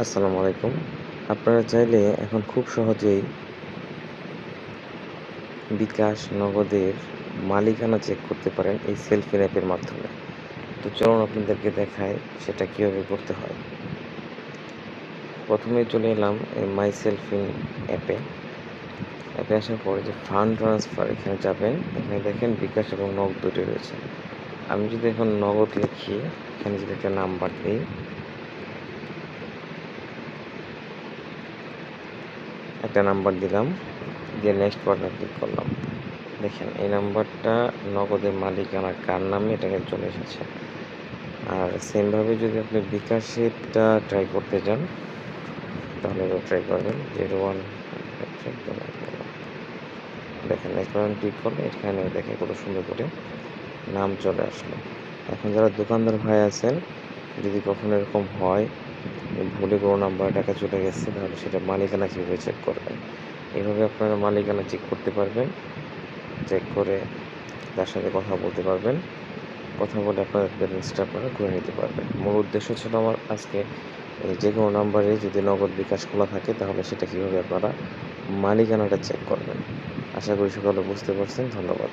আসসালামু আলাইকুম। আপনারা চাইলে এখন খুব সহজেই বিকাশ নগদের মালিকানা চেক করতে পারেন এই সেলফিন অ্যাপের মাধ্যমে। তো চলুন আপনাদেরকে দেখাই সেটা কিভাবে করতে হয়। প্রথমেই চলে এলাম এই মাই সেলফিন অ্যাপে। অ্যাপে আসার পরে যে ফান্ড ট্রান্সফার এখানে যাবেন। এখানে দেখেন বিকাশ এবং নগদ দুটোই রয়েছে। আমি যদি এখন নগদ লিখি, এখানে যদি একটা নাম্বার দিই, একটা নাম্বার দিলাম, দিয়ে নেক্সট বাটনে ক্লিক করলাম। দেখেন এই নাম্বারটা নগদের মালিকানা কার নামে এটা কিন্তু চলে এসেছে। আর সেমভাবে যদি আপনি বিকাশেরটা ট্রাই করতে চান তাহলে ট্রাই করবেন 01 দেখেন নেক্সট বাটন ক্লিক করলে এখানে দেখে কত সুন্দর করে নাম চলে আসলো। এখন যারা দোকানদার ভাই আছেন, যদি কখনো এরকম হয় ভুলে কোনো নাম্বারে টাকা চলে গেছে, তাহলে সেটা মালিকানা কীভাবে চেক করবেন। এভাবে আপনারা মালিকানা চেক করতে পারবেন। চেক করে তার সাথে কথা বলতে পারবেন। কথা বলে আপনার ব্যালেন্সটা আপনারা করে নিতে পারবেন। মূল উদ্দেশ্য ছিল আমার আজকে যে কোনো নাম্বারে যদি নগদ বিকাশ খোলা থাকে তাহলে সেটা কীভাবে আপনারা মালিকানাটা চেক করবেন। আশা করি সকলে বুঝতে পারছেন। ধন্যবাদ।